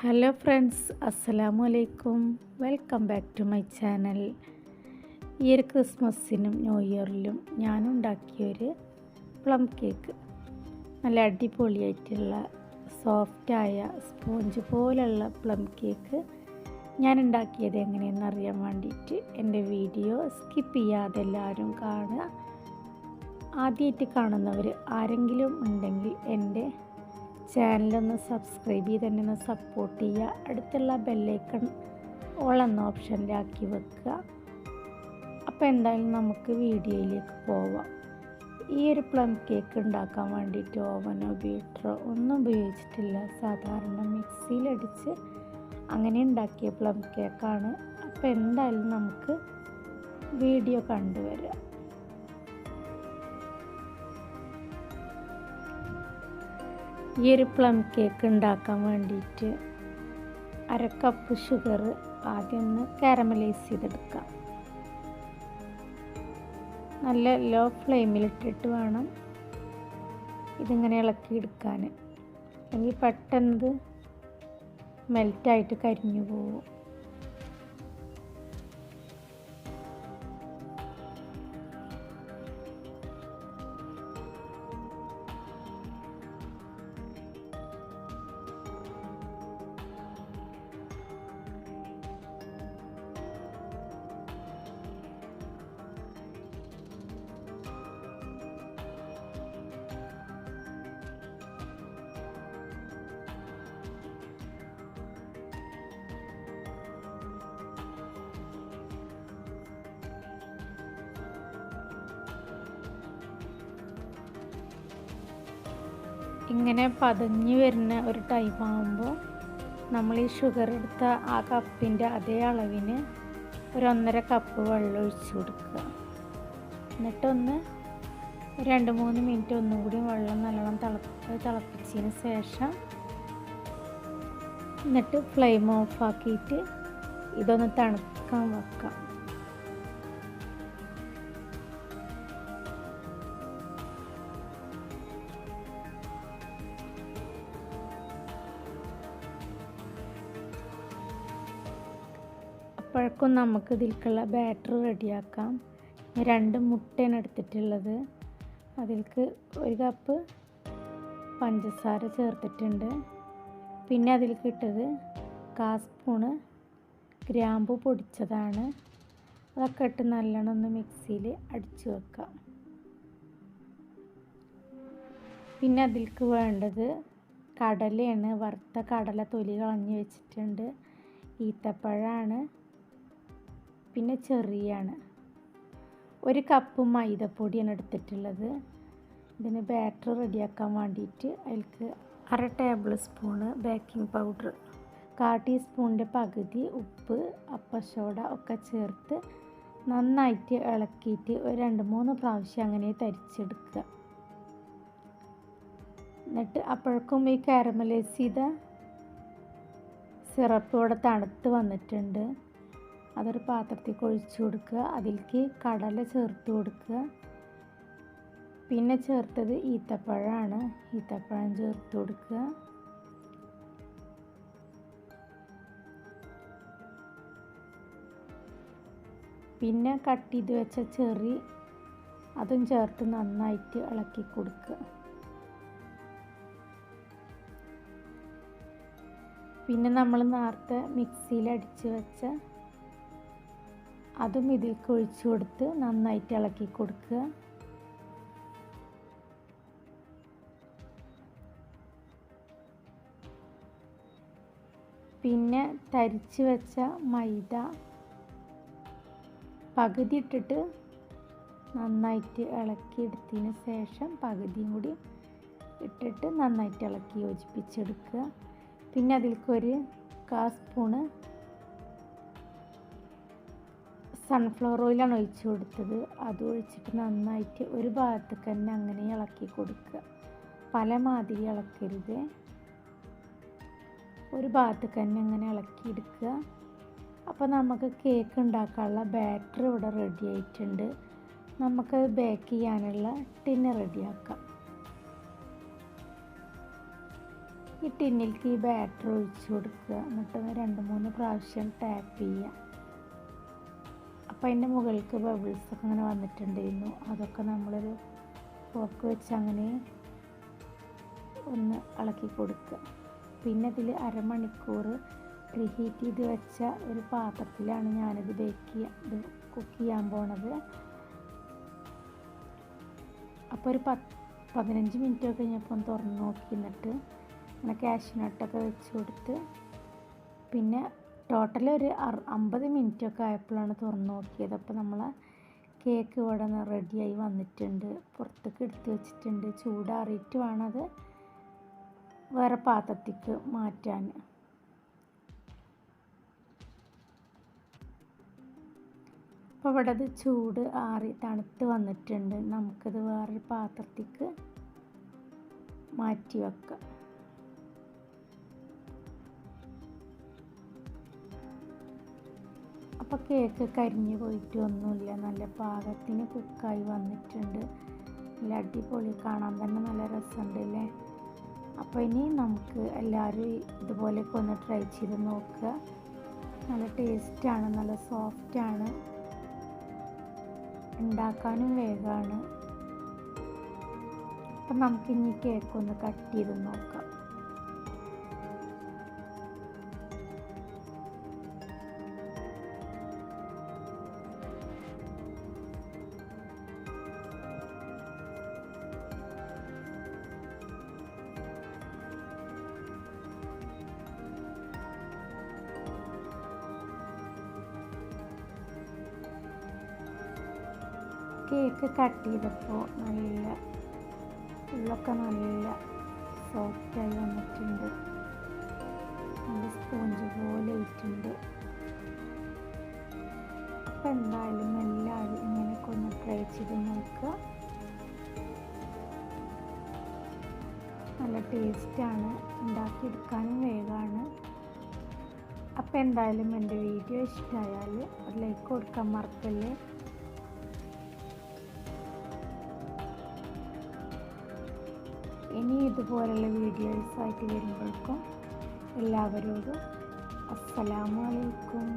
Hello friends, അസ്സലാമു അലൈക്കും. Welcome back to my channel. ഈ ഒരു ക്രിസ്മസിനും ന്യൂ ഇയറിലും ഞാനുണ്ടാക്കിയൊരു പ്ലം കേക്ക്, നല്ല അടിപൊളിയായിട്ടുള്ള സോഫ്റ്റായ സ്പോഞ്ച് പോലുള്ള പ്ലം കേക്ക് ഞാൻ ഉണ്ടാക്കിയത് എങ്ങനെയെന്ന് അറിയാൻ വേണ്ടിയിട്ട് എൻ്റെ വീഡിയോ സ്കിപ്പ് ചെയ്യാതെ എല്ലാവരും കാണുക. ആദ്യമായിട്ട് കാണുന്നവർ ആരെങ്കിലും ഉണ്ടെങ്കിൽ എൻ്റെ ചാനലൊന്ന് സബ്സ്ക്രൈബ് ചെയ്ത് തന്നെ ഒന്ന് സപ്പോർട്ട് ചെയ്യുക. അടുത്തുള്ള ബെല്ലൈക്കൺ ഓൾ എന്ന ഓപ്ഷനിലാക്കി വെക്കുക. അപ്പോൾ എന്തായാലും നമുക്ക് വീഡിയോയിലേക്ക് പോവാം. ഈ ഒരു പ്ലം കേക്ക് ഉണ്ടാക്കാൻ വേണ്ടിയിട്ട് ഓവനോ ബീറ്ററോ ഒന്നും ഉപയോഗിച്ചിട്ടില്ല. സാധാരണ മിക്സിയിലടിച്ച് അങ്ങനെ ഉണ്ടാക്കിയ പ്ലം കേക്കാണ്. അപ്പോൾ എന്തായാലും നമുക്ക് വീഡിയോ കണ്ടുവരാം. ഈ ഒരു പ്ലം കേക്ക് ഉണ്ടാക്കാൻ വേണ്ടിയിട്ട് 1/2 കപ്പ് ഷുഗർ ആദ്യം ഒന്ന് കാരമലൈസ് ചെയ്തെടുക്കാം. നല്ല ലോ ഫ്ലെയിമിലിട്ടിട്ട് വേണം ഇതിങ്ങനെ ഇളക്കിയെടുക്കാൻ, അല്ലെങ്കിൽ പെട്ടെന്ന് മെൽറ്റായിട്ട് കരിഞ്ഞു പോകും. ഇങ്ങനെ പതഞ്ഞ് വരുന്ന ഒരു ടൈം ആകുമ്പോൾ നമ്മൾ ഈ ഷുഗർ എടുത്ത ആ കപ്പിൻ്റെ അതേ അളവിന് ഒരു 1.5 കപ്പ് വെള്ളം ഒഴിച്ച് കൊടുക്കുക. എന്നിട്ടൊന്ന് 2-3 മിനിറ്റ് ഒന്നും കൂടി വെള്ളം നല്ലോണം തിളപ്പിച്ചതിന് ശേഷം എന്നിട്ട് ഫ്ലെയിം ഓഫാക്കിയിട്ട് ഇതൊന്ന് തണുക്കാൻ വെക്കാം. അപ്പോഴേക്കും നമുക്ക് ഇതിലേക്കുള്ള ബാറ്റർ റെഡിയാക്കാം. 2 മുട്ടയാണ് എടുത്തിട്ടുള്ളത്. അതിലേക്ക് 1 കപ്പ് പഞ്ചസാര ചേർത്തിട്ടുണ്ട്. പിന്നെ അതിലേക്ക് ഇട്ടത് 1/4 സ്പൂണ് ഗ്രാമ്പു പൊടിച്ചതാണ്. അതൊക്കെ ഇട്ട് നല്ലോണം ഒന്ന് മിക്സിയിൽ അടിച്ചു വെക്കാം. പിന്നെ അതിലേക്ക് വേണ്ടത് കടലയാണ്. വറുത്ത കടല തൊലി കളഞ്ഞ് വെച്ചിട്ടുണ്ട്. ഈത്തപ്പഴമാണ്. പിന്നെ ചെറിയാണ്. 1 കപ്പ് മൈദപ്പൊടിയാണ് എടുത്തിട്ടുള്ളത്. ഇതിന് ബാറ്റർ റെഡിയാക്കാൻ വേണ്ടിയിട്ട് അതിലേക്ക് 1/2 ടേബിൾ സ്പൂണ് ബേക്കിംഗ് പൗഡർ, 1/4 ടീസ്പൂണിൻ്റെ പകുതി ഉപ്പ്, അപ്പസോഡ ഒക്കെ ചേർത്ത് നന്നായിട്ട് ഇളക്കിയിട്ട് ഒരു 2-3 പ്രാവശ്യം അങ്ങനെ തരിച്ചെടുക്കുക. എന്നിട്ട് അപ്പോഴേക്കും ഈ കാരമലൈസ് ചെയ്ത സിറപ്പ് ഇവിടെ തണുത്ത് വന്നിട്ടുണ്ട്. അതൊരു പാത്രത്തിൽ ഒഴിച്ച് കൊടുക്കുക. അതിലേക്ക് കടല ചേർത്ത് കൊടുക്കുക. പിന്നെ ചേർത്തത് ഈത്തപ്പഴമാണ്. ഈത്തപ്പഴം ചേർത്ത് കൊടുക്കുക. പിന്നെ കട്ട് ചെയ്ത് വെച്ച ചെറി അതും ചേർത്ത് നന്നായിട്ട് ഇളക്കി കൊടുക്കുക. പിന്നെ നമ്മൾ നേരത്തെ മിക്സിയിൽ അടിച്ച് വെച്ച അതും ഇതിലേക്ക് ഒഴിച്ചു കൊടുത്ത് നന്നായിട്ട് ഇളക്കി കൊടുക്കുക. പിന്നെ തരിച്ച് വെച്ച മൈദ പകുതി ഇട്ടിട്ട് നന്നായിട്ട് ഇളക്കിയെടുത്തതിന് ശേഷം പകുതിയും കൂടി ഇട്ടിട്ട് നന്നായിട്ട് ഇളക്കി യോജിപ്പിച്ചെടുക്കുക. പിന്നെ അതിലേക്ക് 1/4 സ്പൂണ് സൺഫ്ലവർ ഓയിലാണ് ഒഴിച്ച് കൊടുത്തത്. അത് ഒഴിച്ചിട്ട് നന്നായിട്ട് ഒരു ഭാഗത്തേക്ക് തന്നെ അങ്ങനെ ഇളക്കി കൊടുക്കുക. പല മാതിരി ഇളക്കരുത്, ഒരു ഭാഗത്തേക്ക് തന്നെ അങ്ങനെ ഇളക്കിയെടുക്കുക. അപ്പോൾ നമുക്ക് കേക്ക് ഉണ്ടാക്കാനുള്ള ബാറ്റർ ഇവിടെ റെഡി ആയിട്ടുണ്ട്. നമുക്കത് ബേക്ക് ചെയ്യാനുള്ള ടിന്ന് റെഡിയാക്കാം. ഈ ടിന്നിലേക്ക് ഈ ബാറ്റർ ഒഴിച്ച് കൊടുക്കുക. എന്നിട്ട് 2-3 പ്രാവശ്യം ടാപ്പ് ചെയ്യുക. അപ്പോൾ അതിൻ്റെ മുകൾക്ക് ബബിൾസൊക്കെ അങ്ങനെ വന്നിട്ടുണ്ടായിരുന്നു. അതൊക്കെ നമ്മളൊരു ഫോർക്ക് വെച്ച് അങ്ങനെ ഒന്ന് ഇളക്കി കൊടുക്കുക. പിന്നെ ഇതിൽ അരമണിക്കൂർ പ്രീഹീറ്റ് ചെയ്ത് വെച്ച ഒരു പാത്രത്തിലാണ് ഞാനിത് കുക്ക് ചെയ്യാൻ പോണത്. അപ്പോൾ ഒരു 15 മിനിറ്റ് കഴിഞ്ഞപ്പോൾ തുറന്ന് നോക്കി. എന്നിട്ട് അങ്ങനെ കാഷ്യൂനട്ടൊക്കെ വെച്ച് കൊടുത്ത് പിന്നെ ടോട്ടൽ ഒരു 50 മിനിറ്റൊക്കെ ആയപ്പോഴാണ് തുറന്ന് നോക്കിയത്. അപ്പോൾ നമ്മൾ കേക്ക് ഇവിടെ റെഡിയായി വന്നിട്ടുണ്ട്. പുറത്തേക്ക് എടുത്ത് വെച്ചിട്ടുണ്ട്. ചൂടാറിയിട്ട് വേണം അത് വേറെ പാത്രത്തേക്ക് മാറ്റാൻ. അപ്പോൾ ഇവിടെ അത് ചൂട് ആറി തണുത്ത് വന്നിട്ടുണ്ട്. നമുക്കത് വേറൊരു പാത്രത്തേക്ക് മാറ്റി വെക്കാം. അപ്പോൾ കേക്ക് കരിഞ്ഞു പോയിട്ട് ഒന്നുമില്ല, നല്ല പാകത്തിന് കുക്കായി വന്നിട്ടുണ്ട്. നല്ല അടിപൊളി, കാണാൻ തന്നെ നല്ല രസമുണ്ട് അല്ലേ. അപ്പോൾ ഇനി നമുക്ക് എല്ലാവരും ഇതുപോലെയൊക്കെ ഒന്ന് ട്രൈ ചെയ്ത് നോക്കുക. നല്ല ടേസ്റ്റാണ്, നല്ല സോഫ്റ്റാണ്, ഉണ്ടാക്കാനും വേഗമാണ്. അപ്പം നമുക്കിനി കേക്ക് ഒന്ന് കട്ട് ചെയ്ത് നോക്കാം. കേക്ക് കട്ട് ചെയ്തപ്പോൾ നല്ല ഉള്ളൊക്കെ നല്ല സോഫ്റ്റായി വന്നിട്ടുണ്ട്. നല്ല സ്പോഞ്ച് പോലെ ആയിട്ടുണ്ട്. അപ്പോൾ എന്തായാലും എല്ലാവരും ഇങ്ങനെയൊക്കെ ഒന്ന് ട്രൈ ചെയ്ത് നോക്കുക. നല്ല ടേസ്റ്റാണ്, ഉണ്ടാക്കിയെടുക്കാനും വേഗമാണ്. അപ്പോൾ എന്തായാലും എൻ്റെ വീഡിയോ ഇഷ്ടമായാൽ ഒരു ലൈക്ക് കൊടുക്കാൻ മറക്കല്ലേ. ഇനി ഇതുപോലുള്ള വീഡിയോസായിട്ട് വരുമ്പോഴേക്കും എല്ലാവരോടും അസ്സലാമു അലൈക്കും.